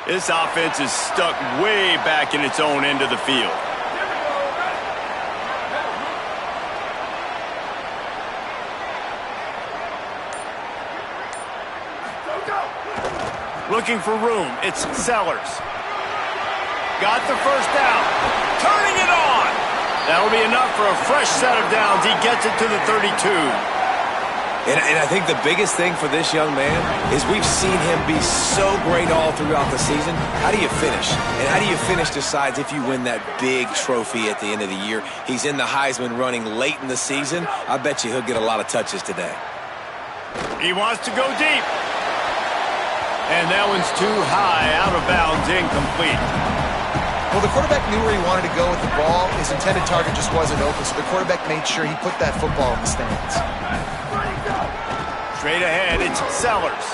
This offense is stuck way back in its own end of the field. Looking for room. It's Sellers. Got the first down. Turning it on. That'll be enough for a fresh set of downs. He gets it to the 32. And I think the biggest thing for this young man is we've seen him be so great all throughout the season. How do you finish? And how do you finish decides if you win that big trophy at the end of the year. He's in the Heisman running late in the season. I bet you he'll get a lot of touches today. He wants to go deep. And that one's too high, out of bounds, incomplete. Well, the quarterback knew where he wanted to go with the ball. His intended target just wasn't open, so the quarterback made sure he put that football in the stands. Straight ahead, it's Sellers.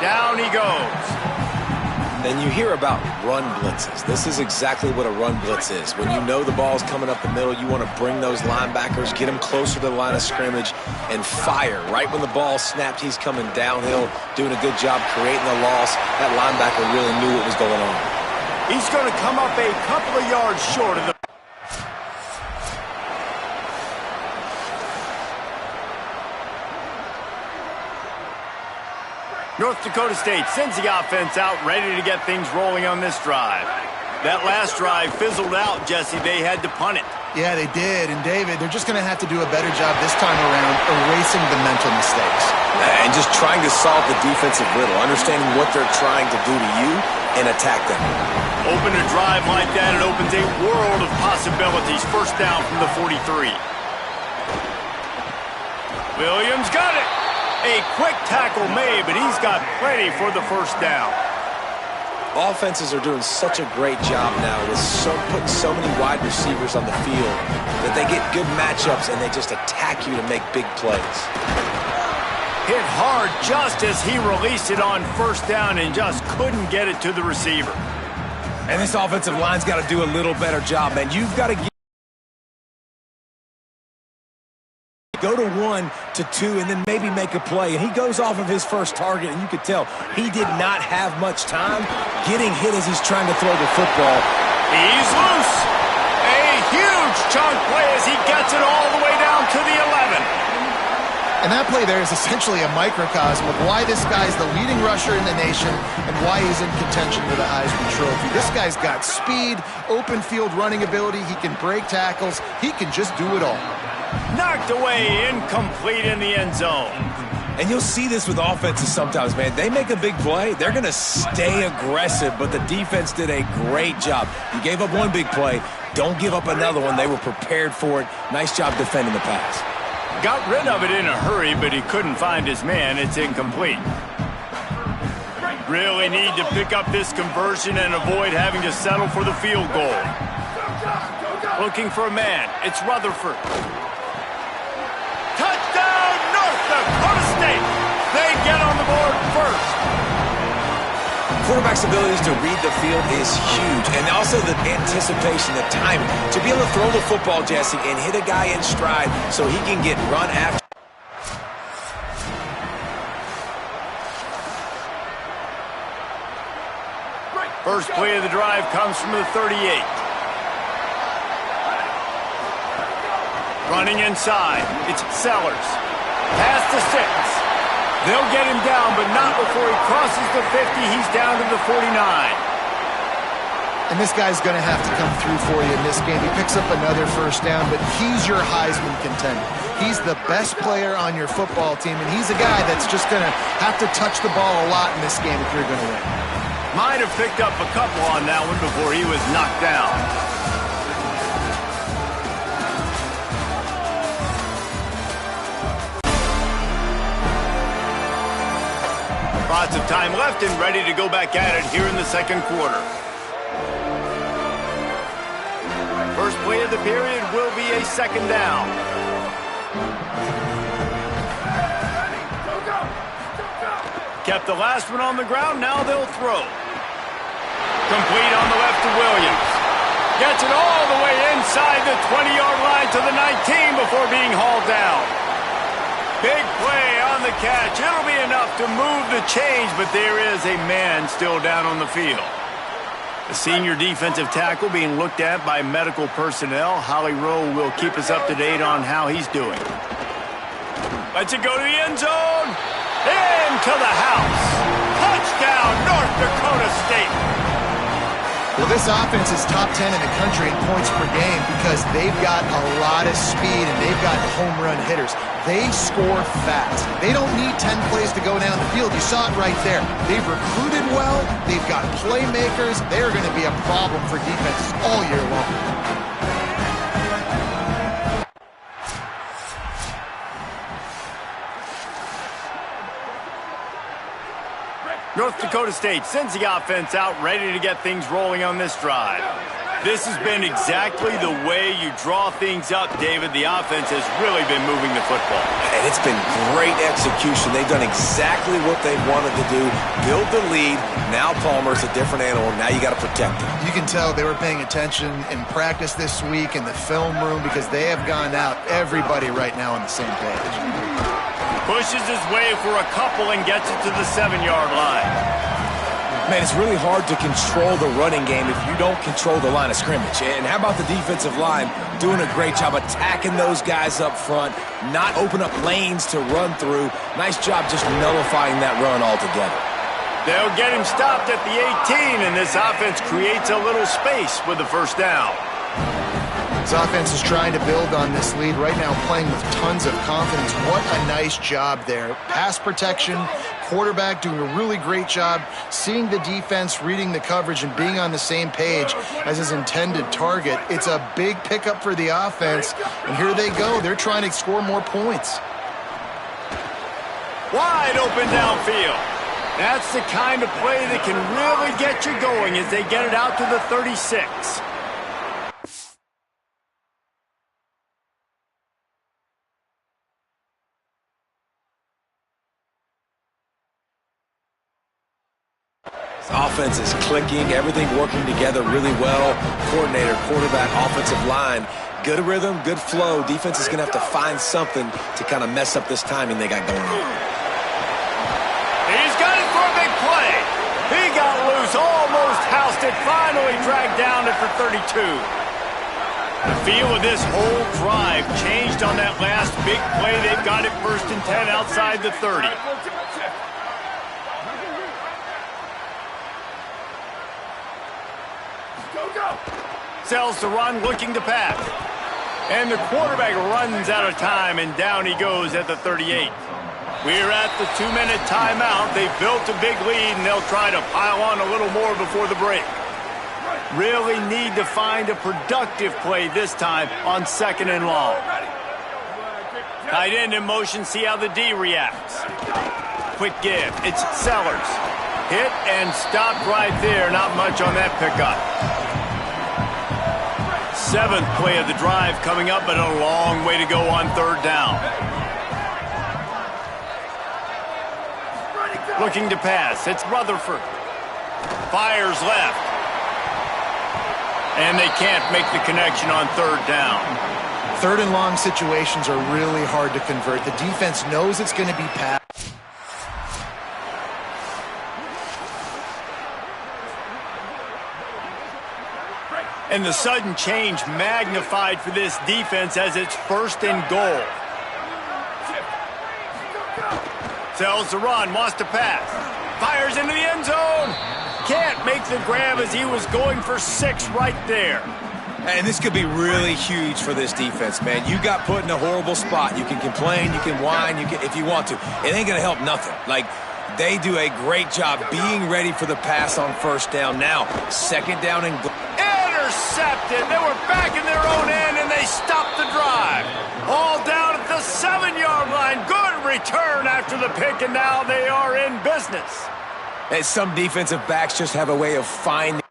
Down he goes. Then you hear about run blitzes. This is exactly what a run blitz is. When you know the ball's coming up the middle, you want to bring those linebackers, get them closer to the line of scrimmage, and fire. Right when the ball snapped, he's coming downhill, doing a good job creating the loss. That linebacker really knew what was going on. He's going to come up a couple of yards short of the... North Dakota State sends the offense out, ready to get things rolling on this drive. That last drive fizzled out, Jesse. They had to punt it. Yeah, they did. And, David, they're just going to have to do a better job this time around erasing the mental mistakes. And just trying to solve the defensive riddle, understanding what they're trying to do to you and attack them. Open a drive like that, it opens a world of possibilities. First down from the 43. Williams got it. A quick tackle made, but he's got plenty for the first down. Offenses are doing such a great job now with putting so many wide receivers on the field that they get good matchups and they just attack you to make big plays. Hit hard just as he released it on first down and just couldn't get it to the receiver. And this offensive line's got to do a little better job, man. You've got to go to 1 to 2 and then maybe make a play. And he goes off of his first target, and you could tell he did not have much time getting hit as he's trying to throw the football. He's loose. A huge chunk play as he gets it all the way down to the 11. And that play there is essentially a microcosm of why this guy's the leading rusher in the nation and why he's in contention for the Heisman Trophy. This guy's got speed, open field running ability. He can break tackles. He can just do it all. Knocked away, incomplete in the end zone. And you'll see this with offenses sometimes, man. They make a big play. They're going to stay aggressive, but the defense did a great job. You gave up one big play. Don't give up another one. They were prepared for it. Nice job defending the pass. Got rid of it in a hurry, but he couldn't find his man. It's incomplete. Really need to pick up this conversion and avoid having to settle for the field goal. Looking for a man. It's Rutherford. Touchdown, North Dakota State. They get on the board first. Quarterback's abilities to read the field is huge, and also the anticipation, the timing. To be able to throw the football, Jesse, and hit a guy in stride so he can get run after. First play of the drive comes from the 38. Running inside, it's Sellers. Pass to 6. They'll get him down, but not before he crosses the 50. He's down to the 49. And this guy's going to have to come through for you in this game. He picks up another first down, but he's your Heisman contender. He's the best player on your football team, and he's a guy that's just going to have to touch the ball a lot in this game if you're going to win. Might have picked up a couple on that one before he was knocked down. Lots of time left and ready to go back at it here in the second quarter. First play of the period will be a second down. Kept the last one on the ground, now they'll throw. Complete on the left to Williams. Gets it all the way inside the 20-yard line to the 19 before being hauled down. Big play on the catch. It'll be enough to move the chains, but there is a man still down on the field. A senior defensive tackle being looked at by medical personnel. Holly Rowe will keep us up to date on how he's doing. Lets it go to the end zone. Into the house. Touchdown, North Dakota State. Well, this offense is top 10 in the country in points per game because they've got a lot of speed and they've got home run hitters. They score fast. They don't need 10 plays to go down the field. You saw it right there. They've recruited well. They've got playmakers. They're going to be a problem for defenses all year long. North Dakota State sends the offense out, ready to get things rolling on this drive. This has been exactly the way you draw things up, David. The offense has really been moving the football. And it's been great execution. They've done exactly what they wanted to do. Build the lead. Now Palmer's a different animal. Now you got to protect him. You can tell they were paying attention in practice this week in the film room because they have gone out, everybody right now on the same page. Pushes his way for a couple and gets it to the 7-yard line. Man, it's really hard to control the running game if you don't control the line of scrimmage. And how about the defensive line doing a great job attacking those guys up front, not open up lanes to run through. Nice job just nullifying that run altogether. They'll get him stopped at the 18, and this offense creates a little space with the first down. This offense is trying to build on this lead right now, playing with tons of confidence. What a nice job there. Pass protection, quarterback doing a really great job, seeing the defense, reading the coverage, and being on the same page as his intended target. It's a big pickup for the offense, and here they go. They're trying to score more points. Wide open downfield. That's the kind of play that can really get you going as they get it out to the 36. Offense is clicking, everything working together really well. Coordinator, quarterback, offensive line, good rhythm, good flow. Defense is going to have to find something to kind of mess up this timing they got going on. He's got it for a big play. He got loose, almost housed it, finally dragged down at the 32. The feel of this whole drive changed on that last big play. They've got it 1st and 10 outside the 30. Sells the run, looking to pass. And the quarterback runs out of time, and down he goes at the 38. We're at the 2-minute timeout. They've built a big lead, and they'll try to pile on a little more before the break. Really need to find a productive play this time on 2nd and long. Tight end in motion, see how the D reacts. Quick give, it's Sellers. Hit and stopped right there, not much on that pickup. 7th play of the drive coming up, but a long way to go on 3rd down. Looking to pass. It's Rutherford. Fires left. And they can't make the connection on 3rd down. 3rd and long situations are really hard to convert. The defense knows it's going to be passed. And the sudden change magnified for this defense as it's 1st and goal. Sells the run, wants to pass. Fires into the end zone. Can't make the grab as he was going for 6 right there. And this could be really huge for this defense, man. You got put in a horrible spot. You can complain, you can whine, if you want to. It ain't going to help nothing. Like, they do a great job being ready for the pass on 1st down. Now, 2nd down and goal. Intercepted. They were back in their own end, and they stopped the drive. All down at the 7-yard line. Good return after the pick, and now they are in business. And some defensive backs just have a way of finding.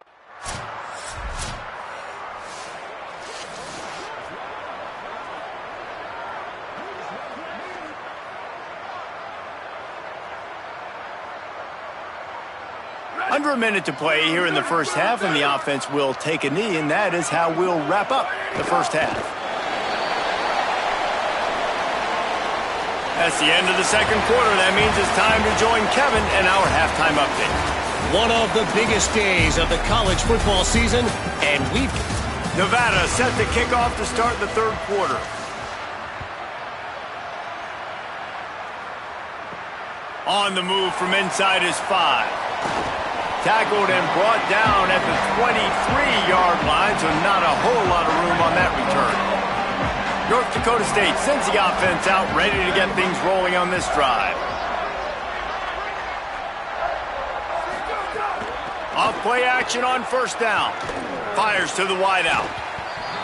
Under a minute to play here in the 1st half, and the offense will take a knee, and that is how we'll wrap up the 1st half. That's the end of the 2nd quarter. That means it's time to join Kevin in our halftime update. One of the biggest days of the college football season, and we've... Nevada set to kick off to start the third quarter. On the move from inside his 5. Tackled and brought down at the 23-yard line, so not a whole lot of room on that return. North Dakota State sends the offense out, ready to get things rolling on this drive. Off play action on first down. Fires to the wideout.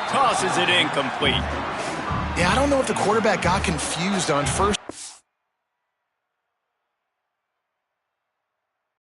Tosses it incomplete. Yeah, I don't know if the quarterback got confused on first